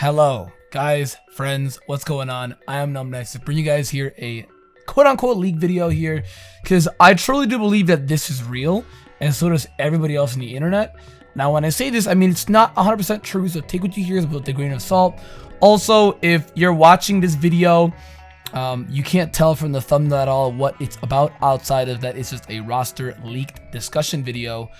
Hello, guys, friends, what's going on? I am NumbNexus, bring you guys here a quote-unquote leak video here, because I truly do believe that this is real, and so does everybody else on the internet. Now, when I say this, I mean it's not 100% true, so take what you hear with a grain of salt. Also, if you're watching this video, you can't tell from the thumbnail at all what it's about outside of that it's just a roster leaked discussion video.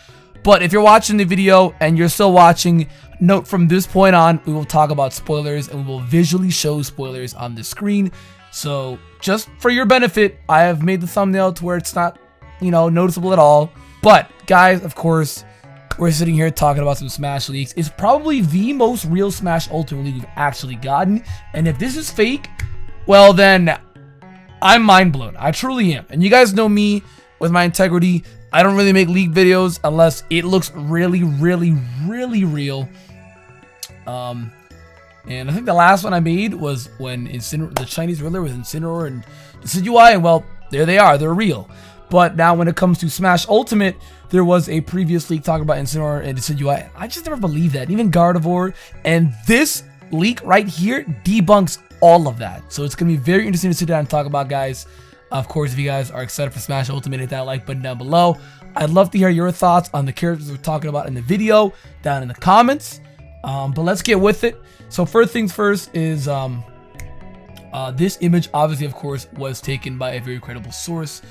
But if you're watching the video and you're still watching, note from this point on, we will talk about spoilers and we will visually show spoilers on the screen. So just for your benefit, I have made the thumbnail to where it's not, noticeable at all. But guys, of course, we're sitting here talking about some Smash leaks. It's probably the most real Smash Ultimate League we've actually gotten. And if this is fake, well then, I'm mind blown. I truly am. And you guys know me with my integrity. I don't really make leak videos unless it looks really real. And I think the last one I made was when the Chinese ruler was Incineroar and Decidueye, and well, there they are, they're real. But now when it comes to Smash Ultimate, there was a previous leak talking about Incineroar and Decidueye. I just never believed that, even Gardevoir. And this leak right here debunks all of that. So it's going to be very interesting to sit down and talk about, guys. Of course, if you guys are excited for Smash Ultimate, hit that like button down below. I'd love to hear your thoughts on the characters we're talking about in the video down in the comments. But let's get with it. So first things first is this image, obviously, of course, was taken by a very credible source.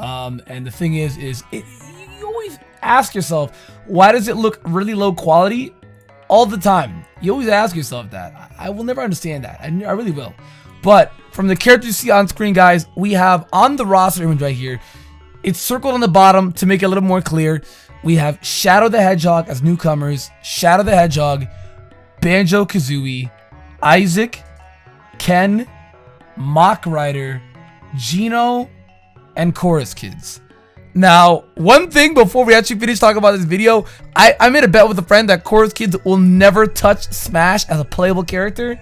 And the thing is you always ask yourself, why does it look really low quality all the time? You always ask yourself that. I will never understand that. I really will. But from the characters you see on screen, guys, we have on the roster image right here, it's circled on the bottom to make it a little more clear. We have Shadow the Hedgehog as newcomers, Shadow the Hedgehog, Banjo-Kazooie, Isaac, Ken, Mach Rider, Geno, and Chorus Kids. Now, one thing before we actually finish talking about this video, I made a bet with a friend that Chorus Kids will never touch Smash as a playable character.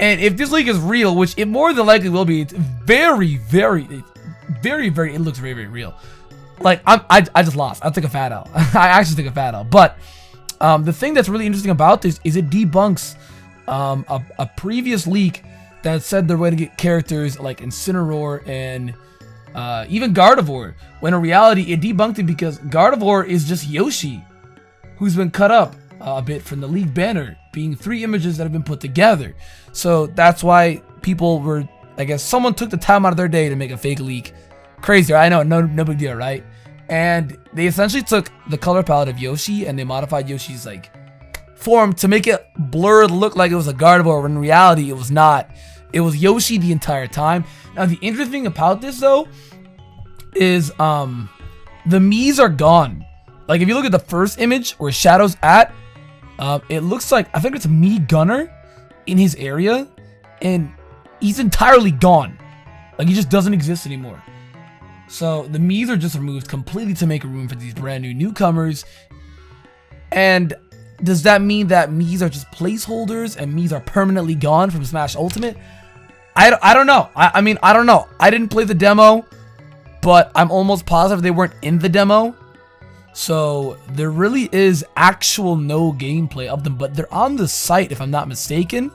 And if this leak is real, which it more than likely will be, it's very, it looks very real. Like, I just lost. I took a fat L. I actually took a fat L. But the thing that's really interesting about this is it debunks a previous leak that said they're going to get characters like Incineroar and even Gardevoir, when in reality it debunked it because Gardevoir is just Yoshi, who's been cut up a bit from the league banner, being 3 images that have been put together. So that's why people were, I guess someone took the time out of their day to make a fake leak. Crazy, I know, no big deal, right? And they essentially took the color palette of Yoshi and they modified Yoshi's like form to make it blurred, look like it was a Gardevoir, when in reality it was not. It was Yoshi the entire time. Now the interesting thing about this though is the Miis are gone. Like if you look at the first image where Shadow's at, it looks like, I think it's Mii Gunner in his area, and he's entirely gone. Like he just doesn't exist anymore. So the Miis are just removed completely to make room for these brand new newcomers. And does that mean that Miis are just placeholders and Miis are permanently gone from Smash Ultimate? I don't know. I mean, I don't know. I didn't play the demo, but I'm almost positive they weren't in the demo. So there really is actual no gameplay of them, but they're on the site if I'm not mistaken.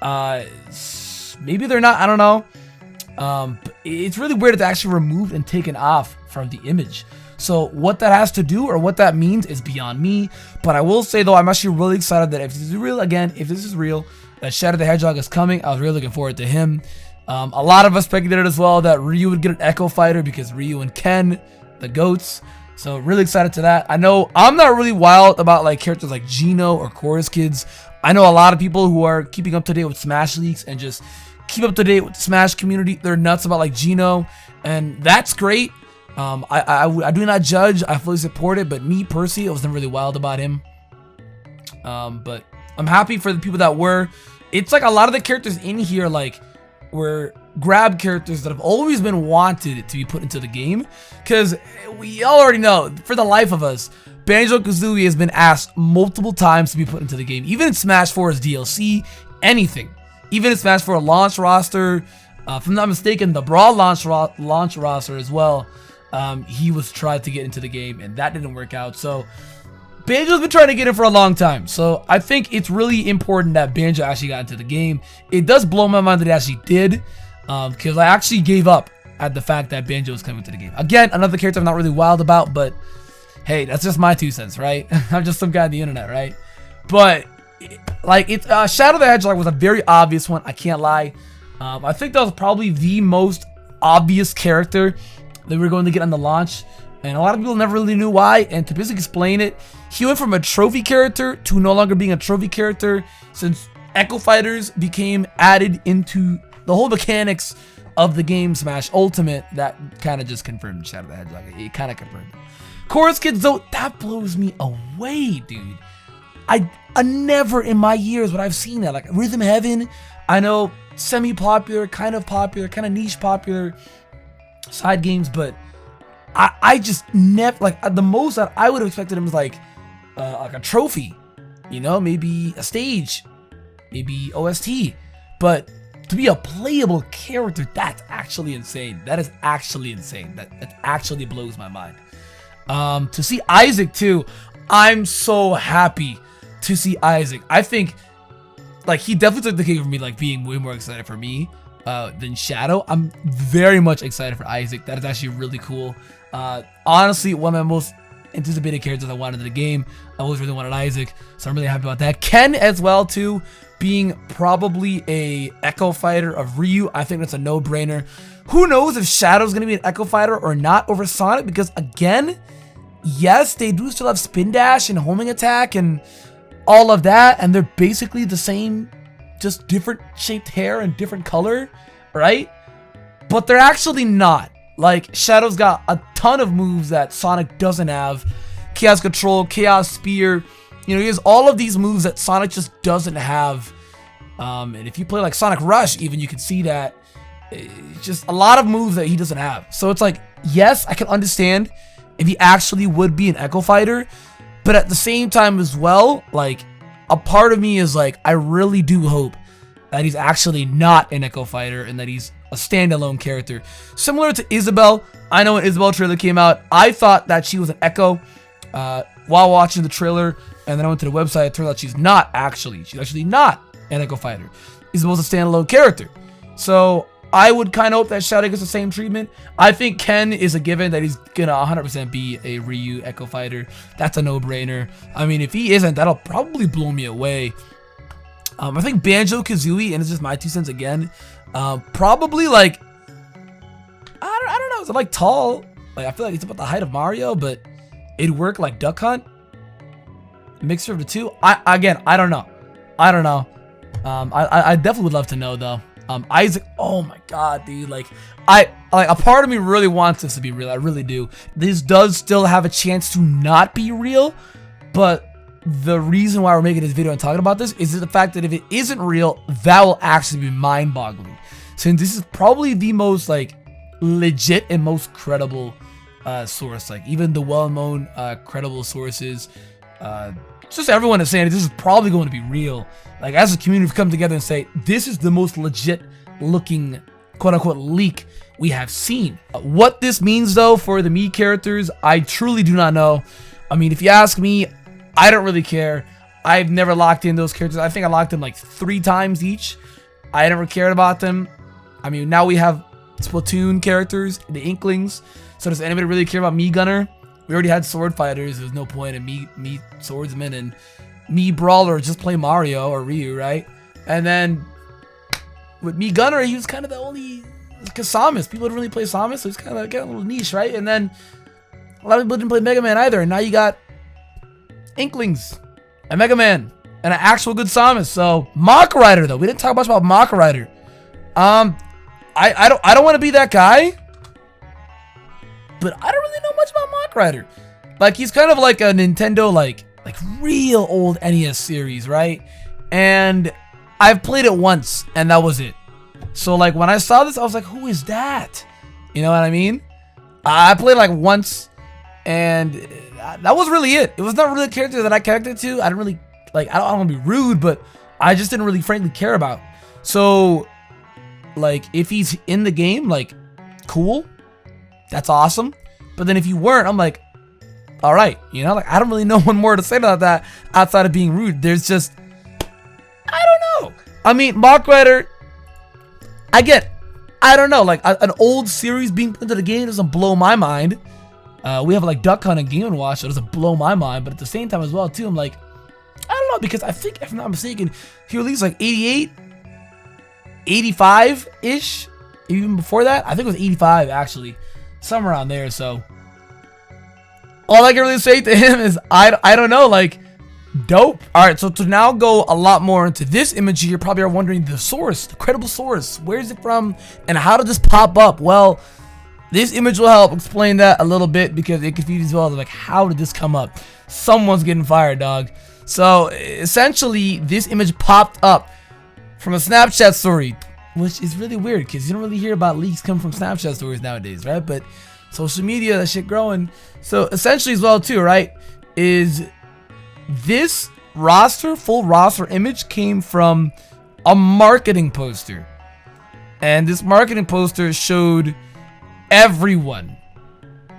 Maybe they're not, I don't know. But it's really weird it's actually removed and taken off from the image. So what that has to do or what that means is beyond me. But I will say though, I'm actually really excited that if this is real, again, if this is real, that Shadow the Hedgehog is coming. I was really looking forward to him. A lot of us speculated as well that Ryu would get an Echo Fighter because Ryu and Ken, the GOATs. So really excited to that. I know I'm not really wild about like characters like Geno or Chorus Kids. I know a lot of people who are keeping up to date with Smash leaks and just keep up to date with the Smash community. They're nuts about like Geno, and that's great. I do not judge. I fully support it, but me personally, I wasn't really wild about him. But I'm happy for the people that were. It's like a lot of the characters in here like were grab characters that have always been wanted to be put into the game, because we already know, for the life of us, Banjo-Kazooie has been asked multiple times to be put into the game, even in Smash 4's DLC, anything, even in Smash 4 launch roster, if I'm not mistaken, the Brawl launch roster as well. He was tried to get into the game and that didn't work out. So Banjo's been trying to get in for a long time, so I think it's really important that Banjo actually got into the game. It does blow my mind that it actually did, because I actually gave up at the fact that Banjo was coming to the game. Again, another character I'm not really wild about, but hey, that's just my 2 cents, right? I'm just some guy on the internet, right? But like, Shadow the Hedgehog was a very obvious one. I can't lie. I think that was probably the most obvious character that we were going to get on the launch, and a lot of people never really knew why. And to basically explain it, he went from a trophy character to no longer being a trophy character since Echo Fighters became added into the whole mechanics of the game Smash Ultimate. That kind of just confirmed Shadow the Hedgehog. It kind of confirmed it. Chorus Kids, though, that blows me away, dude. I never in my years would I've seen that. Like Rhythm Heaven, I know semi-popular, kind of niche popular side games, but I just never, like, the most that I would have expected him was like a trophy, you know, maybe a stage, maybe OST, but to be a playable character, that's actually insane. That is actually insane. That actually blows my mind. To see Isaac too, I'm so happy to see Isaac. I think, like, he definitely took the cake for me, like, being way more excited for me than Shadow. I'm very much excited for Isaac. That is actually really cool. Honestly, one of my most anticipated characters I wanted in the game. I always really wanted Isaac, so I'm really happy about that. Ken as well too, being probably a Echo Fighter of Ryu. I think that's a no-brainer. Who knows if Shadow's gonna be an Echo Fighter or not over Sonic, because again, yes, they do still have spin dash and homing attack and all of that, and they're basically the same, just different shaped hair and different color, right? But they're actually not. Like, Shadow's got a ton of moves that Sonic doesn't have. Chaos Control, Chaos Spear. You know, he has all of these moves that Sonic just doesn't have. And if you play like Sonic Rush, even, you can see that. It's just a lot of moves that he doesn't have. So it's like, yes, I can understand if he actually would be an Echo Fighter. But at the same time as well, like, a part of me is like, I really do hope that he's actually not an Echo Fighter and that he's a standalone character. Similar to Isabelle. I know when Isabelle trailer came out, I thought that she was an Echo while watching the trailer, and then I went to the website. It turned out she's not actually. She's actually not an Echo Fighter. Isabelle's a standalone character. So I would kind of hope that Shadow gets the same treatment. I think Ken is a given that he's gonna 100% be a Ryu Echo Fighter. That's a no-brainer. I mean, if he isn't, that'll probably blow me away. I think Banjo-Kazooie, and it's just my 2 cents again, probably like, I don't know, is it like tall? Like, I feel like it's about the height of Mario, but it'd work like Duck Hunt. Mixture of the two. I don't know. I don't know. I definitely would love to know though. Isaac, oh my god, dude, like a part of me really wants this to be real. I really do. This does still have a chance to not be real, but the reason why we're making this video and talking about this is the fact that if it isn't real, that will actually be mind-boggling. Since this is probably the most, like, legit and most credible source. Like, even the well-known credible sources, just everyone is saying this is probably going to be real. Like, as a community, we've come together and say this is the most legit looking quote-unquote leak we have seen. What this means though for the Mii characters, I truly do not know. I mean, if you ask me, I don't really care. I've never locked in those characters. I think I locked in like 3 times each. I never cared about them. I mean, now we have Splatoon characters, the Inklings. So does anybody really care about Mii Gunner? We already had Sword Fighters. There's no point in Mii Swordsman and Mii Brawler. Just play Mario or Ryu, right? And then with Mii Gunner, he was kind of the only, because Samus. People didn't really play Samus, so it's kind of getting a little niche, right? And then a lot of people didn't play Mega Man either. And now you got Inklings and Mega Man and an actual good Samus. So Mach Rider though, we didn't talk much about Mach Rider. I don't want to be that guy, but I don't really know much about Mach Rider. Like, he's kind of like a Nintendo like real old NES series, right? And I've played it once and that was it. So like when I saw this, I was like, who is that? You know what I mean? I played like once and that was really it. It was not really a character that I connected to. I didn't really, like, I don't want to be rude, but I just didn't really frankly care about. So, like, if he's in the game, like, cool. That's awesome. But then if you weren't, I'm like, all right, you know, like I don't really know one more to say about that outside of being rude. There's just, I don't know. I mean, Mark Rider, I don't know, like an old series being put into the game doesn't blow my mind. We have like Duck Hunt and Game & Watch, so it doesn't blow my mind, but at the same time as well too, I'm like, I don't know, because I think, if I'm not mistaken, he released like 88, 85-ish, even before that. I think it was 85 actually, somewhere around there. So all I can really say to him is, I don't know, like, dope. All right, so to now go a lot more into this image, you probably are wondering the source, the credible source. Where is it from, and how did this pop up? Well, this image will help explain that a little bit, because it confuses well. Like, how did this come up? Someone's getting fired, dog. So essentially, this image popped up from a Snapchat story, which is really weird because you don't really hear about leaks coming from Snapchat stories nowadays, right? But social media, that shit growing. So essentially as well too, right, is this roster, full roster image came from a marketing poster. And this marketing poster showed everyone.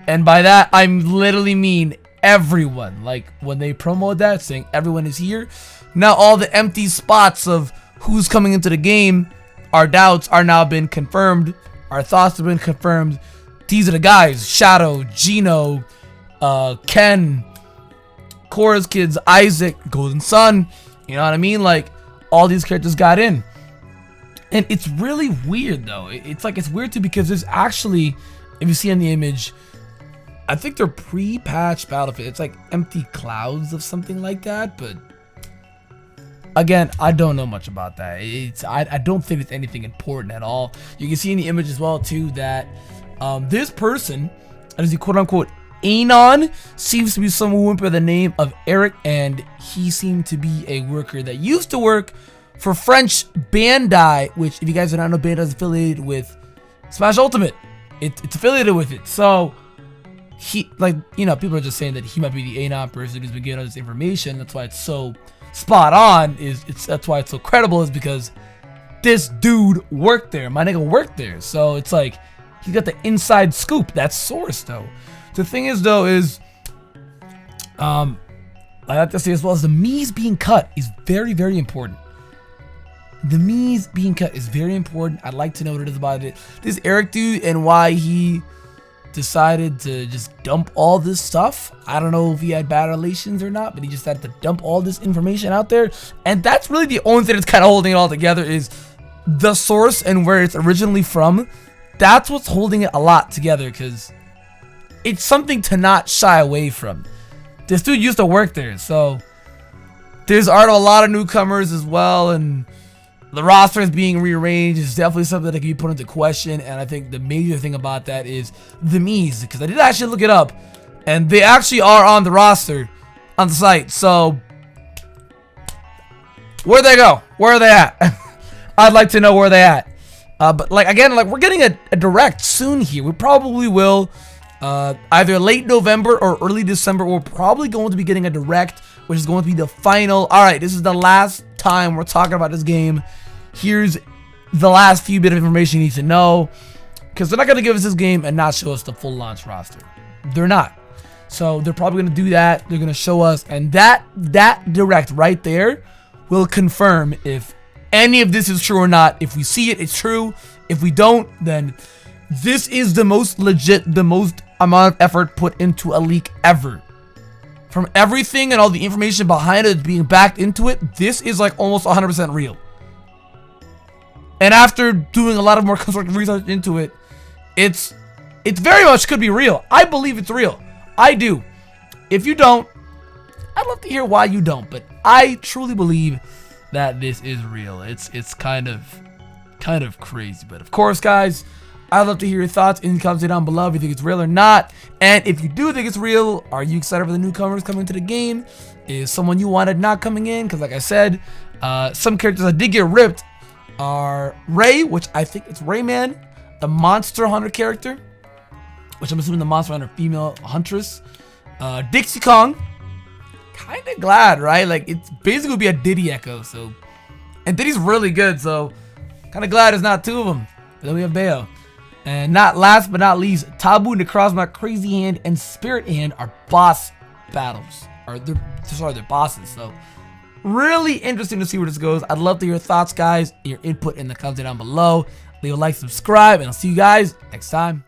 And by that, I literally mean everyone. Like, when they promote that, saying everyone is here, now all the empty spots of who's coming into the game, our doubts are now been confirmed. Our thoughts have been confirmed. These are the guys: Shadow, Geno, Ken, Korra's kids, Isaac, Golden Sun. You know what I mean? Like, all these characters got in. And it's really weird though. It's like, it's weird too, because there's actually, if you see in the image, I think they're pre-patched Battlefield. It's like empty clouds of something like that, but again, I don't know much about that. I don't think it's anything important at all. You can see in the image as well too that this person, as he quote-unquote Anon, seems to be someone by the name of Eric, and he seemed to be a worker that used to work for French Bandai, which, if you guys do not know, Bandai is affiliated with Smash Ultimate. It's affiliated with it. So he, like, you know, people are just saying that he might be the Anon person who's been getting all this information. That's why it's so spot on. That's why it's so credible, is because this dude worked there. My nigga worked there. So it's like, he got the inside scoop. That's source though. The thing is though, is I have to say as well, as the memes being cut is very, very important. The memes being cut is very important. I'd like to know what it is about it. This Eric dude and why he decided to just dump all this stuff. I don't know if he had bad relations or not, but he just had to dump all this information out there. And that's really the only thing that's kind of holding it all together, is the source and where it's originally from. That's what's holding it a lot together, because it's something to not shy away from. This dude used to work there, so there's art of a lot of newcomers as well, and the roster is being rearranged. It's definitely something that can be put into question, and I think the major thing about that is the memes, because I did actually look it up, and they actually are on the roster on the site. So where'd they go? Where are they at? I'd like to know where they at. But like, again, like, we're getting a direct soon here. We probably will either late November or early December. We're probably going to be getting a direct, which is going to be the final. All right, this is the last time we're talking about this game. Here's the last few bit of information you need to know, because they're not going to give us this game and not show us the full launch roster. They're not. So they're probably going to do that. They're going to show us, and that direct right there will confirm if any of this is true or not. If we see it, it's true. If we don't, then this is the most legit, the most amount of effort put into a leak ever. From everything and all the information behind it being backed into it, this is like almost 100% real. And after doing a lot of more constructive research into it, it's very much could be real. I believe it's real. I do. If you don't, I'd love to hear why you don't, but I truly believe that this is real. It's kind of crazy, but of course, guys, I'd love to hear your thoughts in the comments down below if you think it's real or not. And if you do think it's real, are you excited for the newcomers coming to the game? Is someone you wanted not coming in? Because like I said, some characters that did get ripped are Ray, which I think it's Rayman, the Monster Hunter character, which I'm assuming the Monster Hunter female huntress, Dixie Kong. Kind of glad, right? Like, it's basically would be a Diddy echo. So, and Diddy's really good, so kind of glad it's not two of them. But then we have Bayo. And last but not least, Taboo, Necrozma, Crazy Hand, and Spirit Hand are boss battles. Or they're bosses. So really interesting to see where this goes. I'd love to hear your thoughts, guys. Your input in the comments down below. Leave a like, subscribe, and I'll see you guys next time.